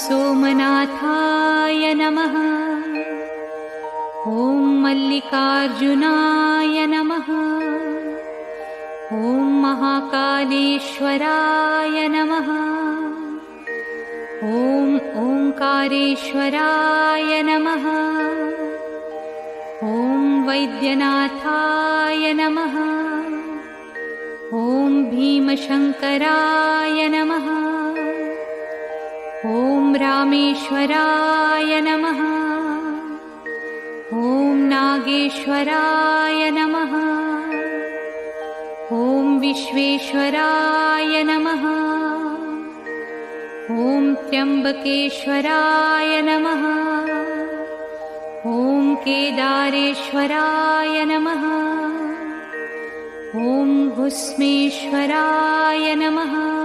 सोमनाथाय नमः। ॐ मल्लिकार्जुनाय नमः। ॐ महाकालेश्वराय नमः। ॐ ओंकारेश्वराय नमः। ॐ वैद्यनाथाय नमः। ॐ भीमशंकराय नमः। ॐ रामेश्वराय नमः। ॐ नागेश्वराय नमः। ॐ विश्वेश्वराय नमः। ॐ त्र्यंबकेश्वराय नमः। ॐ केदारेश्वराय नमः। ॐ भुस्मेश्वराय नमः।